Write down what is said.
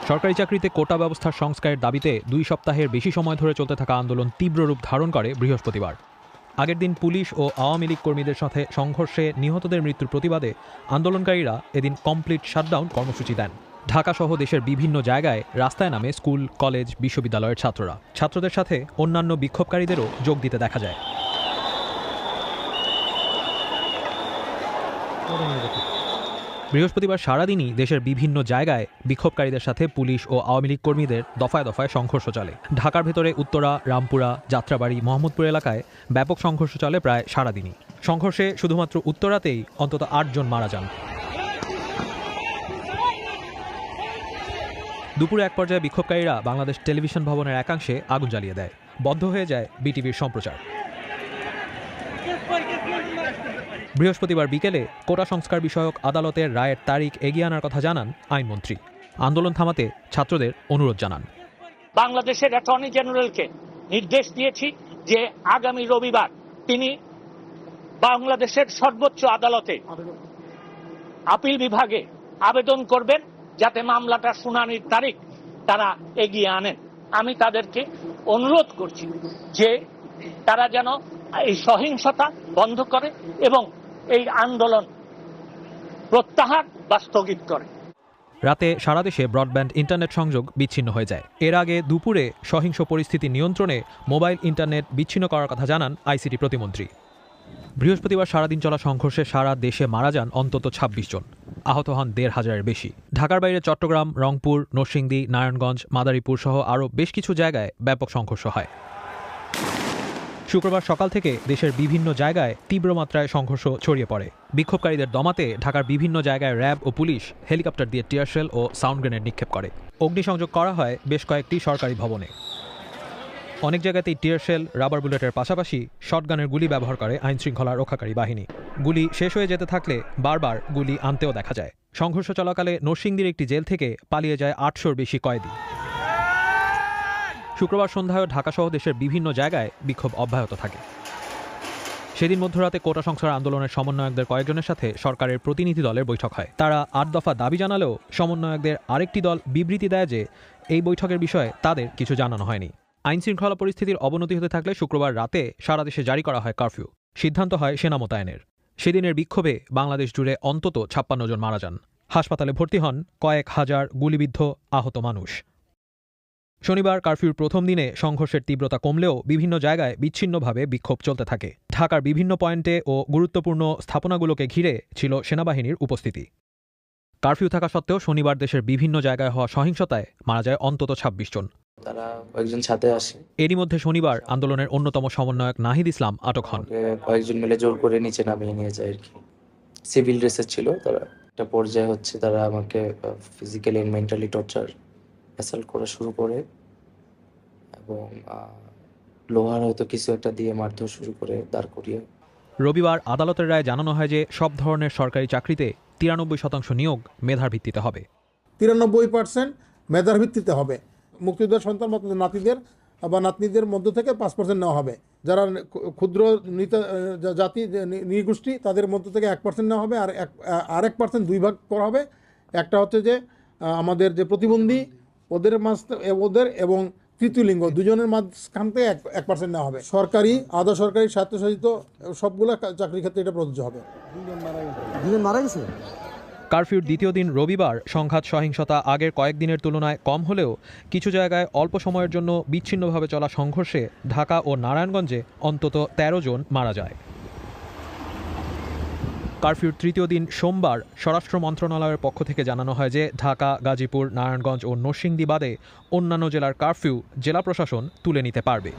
সরকারি চাকরিতে কোটা ব্যবস্থার সংস্কারের দাবিতে 2 সপ্তাহের বেশি সময় ধরে চলতে থাকা আন্দোলন তীব্র রূপ ধারণ করে বৃহস্পতিবার। আগের দিন পুলিশ ও আওয়ামী লীগ কর্মীদের সাথে সংঘর্ষে নিহতদের মৃত্যুর প্রতিবাদে আন্দোলনকারীরা এদিন কমপ্লিট শাটডাউন কর্মসূচি দেন। ঢাকাসহ দেশের বিভিন্ন জায়গায় রাস্তায় নামে স্কুল, কলেজ, বিশ্ববিদ্যালয়ের ছাত্ররা। ছাত্রদের সাথে অন্যান্য বিক্ষোভকারীদেরও যোগ দিতে দেখা যায়। বৃহস্পতিবার সারাদিনই দেশের বিভিন্ন জায়গায় বিক্ষোভকারীদের সাথে পুলিশ ও আওয়ামী লীগ কর্মীদের দফায় দফায় সংঘর্ষ চলে। ঢাকার ভেতরে উত্তরা, রামপুরা, যাত্রাবাড়ি, মোহাম্মদপুর এলাকায় ব্যাপক সংঘর্ষ চলে প্রায় সারাদিনই। সংঘর্ষে শুধুমাত্র উত্তরাতেই অন্তত 8 জন মারা যান। দুপুরে এক পর্যায়ে বিক্ষোভকারীরা বাংলাদেশ টেলিভিশন ভবনের একাংশে আগুন জ্বালিয়ে দেয়। বন্ধ হয়ে যায় বিটিভির সম্প্রচার। বৃহস্পতিবার বিকেলে কোটা সংস্কার বিষয়ক আদালতের রায়ের তারিখ এগিয়ে আনার কথা জানান আইনমন্ত্রী। আন্দোলন থামাতে ছাত্রদের অনুরোধ জানান। বাংলাদেশের অ্যাটর্নি জেনারেলকে নির্দেশ দিয়েছি যে আগামী রবিবার তিনি বাংলাদেশের সর্বোচ্চ আদালতে আপিল বিভাগে আবেদন করবেন যাতে মামলাটা শুনানির তারিখ তারা এগিয়ে আনেন। আমি তাদেরকে অনুরোধ করছি যে তারা যেন এই সহিংসতা বন্ধ করে এবং এই আন্দোলন প্রত্যাহার বা স্থগিত করে। রাতে সারা দেশে ব্রডব্যান্ড ইন্টারনেট সংযোগ বিচ্ছিন্ন হয়ে যায়। এর আগে দুপুরে সহিংস পরিস্থিতি নিয়ন্ত্রণে মোবাইল ইন্টারনেট বিচ্ছিন্ন করার কথা জানান আইসিটি প্রতিমন্ত্রী। বৃহস্পতিবার সারাদিন চলা সংঘর্ষে সারা দেশে মারা যান অন্তত 26 জন, আহত হন 1,500-এর বেশি। ঢাকার বাইরে চট্টগ্রাম, রংপুর, নরসিংদী, নারায়ণগঞ্জ, মাদারীপুর সহ আরও বেশ কিছু জায়গায় ব্যাপক সংঘর্ষ হয়। শুক্রবার সকাল থেকে দেশের বিভিন্ন জায়গায় তীব্র মাত্রায় সংঘর্ষ ছড়িয়ে পড়ে। বিক্ষোভকারীদের দমাতে ঢাকার বিভিন্ন জায়গায় র্যাব ও পুলিশ হেলিকপ্টার দিয়ে টিয়ারশেল ও সাউন্ড গ্রেনেড নিক্ষেপ করে। অগ্নিসংযোগ করা হয় বেশ কয়েকটি সরকারি ভবনে। অনেক জায়গাতেই টিয়ারশেল, রাবার বুলেটের পাশাপাশি শটগানের গুলি ব্যবহার করে আইনশৃঙ্খলা রক্ষাকারী বাহিনী। গুলি শেষ হয়ে যেতে থাকলে বারবার গুলি আনতেও দেখা যায়। সংঘর্ষ চলাকালে নরসিংদীর একটি জেল থেকে পালিয়ে যায় 800-র বেশি কয়েদি। শুক্রবার সন্ধ্যায় ঢাকাসহ দেশের বিভিন্ন জায়গায় বিক্ষোভ অব্যাহত থাকে। সেদিন মধ্যরাতে কোটা সংস্কার আন্দোলনের সমন্বয়কদের কয়েকজনের সাথে সরকারের প্রতিনিধি দলের বৈঠক হয়। তারা 8 দফা দাবি জানালেও সমন্বয়কদের আরেকটি দল বিবৃতি দেয় যে এই বৈঠকের বিষয়ে তাদের কিছু জানানো হয়নি। আইনশৃঙ্খলা পরিস্থিতির অবনতি হতে থাকলে শুক্রবার রাতে সারা দেশে জারি করা হয় কারফিউ। সিদ্ধান্ত হয় সেনা মোতায়েনের। সেদিনের বিক্ষোভে বাংলাদেশ জুড়ে অন্তত 56 জন মারা যান। হাসপাতালে ভর্তি হন কয়েক হাজার গুলিবিদ্ধ আহত মানুষ। শনিবার কারফিউর প্রথম দিনে সংঘর্ষের তীব্রতা কমলেও বিভিন্ন জায়গায় বিচ্ছিন্নভাবে বিক্ষোভ চলতে থাকে। ঢাকার বিভিন্ন পয়েন্টে ও গুরুত্বপূর্ণ স্থাপনাগুলোকে ঘিরে ছিল সেনাবাহিনীর উপস্থিতি। কারফিউ থাকা সত্ত্বেও শনিবার দেশের বিভিন্ন জায়গায় হওয়া সহিংসতায় মারা যায় অন্তত 26 জন। তারা কয়েকজন সাথে আসে। এরই মধ্যে শনিবার আন্দোলনের অন্যতম সমন্বয়ক নাহিদ ইসলাম আটক হন। কয়েকজন মিলে জোর করে নিচে নামিয়ে নিয়ে যায় আর কি। সিভিল ড্রেসের ছিল তারা। একটা পর্যায়ে হচ্ছে তারা আমাকে physically and mentally torture assault করা শুরু করে এবং লোহার হয়তো কিছু একটা দিয়ে মারধর শুরু করে দাঁড় করিয়ে। রবিবার আদালতের রায়ে জানানো হয় যে সব ধরনের সরকারি চাকরিতে 93% নিয়োগ মেধার ভিত্তিতে হবে। 93% মেধার ভিত্তিতে হবে। মুক্তিযোদ্ধার সন্তান বা নাতিদের বা নাতনিদের মধ্য থেকে 5% নেওয়া হবে। যারা ক্ষুদ্র জাতি নৃগোষ্ঠী তাদের মধ্য থেকে 1% নেওয়া হবে। আর 1% 2 ভাগ করা হবে। একটা হচ্ছে যে আমাদের যে প্রতিবন্ধী ওদের এবং তৃতীয় লিঙ্গ দুজনের মাঝখান থেকে 1% নেওয়া হবে। সরকারি, আধা সরকারি, স্বায়ত্তশাসিত সবগুলো চাকরির ক্ষেত্রে এটা প্রযোজ্য হবে। 2 জন মারা গেছে। কারফিউর দ্বিতীয় দিন রবিবার সংঘাত সহিংসতা আগের কয়েকদিনের তুলনায় কম হলেও কিছু জায়গায় অল্প সময়ের জন্য বিচ্ছিন্নভাবে চলা সংঘর্ষে ঢাকা ও নারায়ণগঞ্জে অন্তত 13 জন মারা যায়। কারফিউর তৃতীয় দিন সোমবার স্বরাষ্ট্র মন্ত্রণালয়ের পক্ষ থেকে জানানো হয় যে ঢাকা, গাজীপুর, নারায়ণগঞ্জ ও নরসিংদী বাদে অন্যান্য জেলার কারফিউ জেলা প্রশাসন তুলে নিতে পারবে।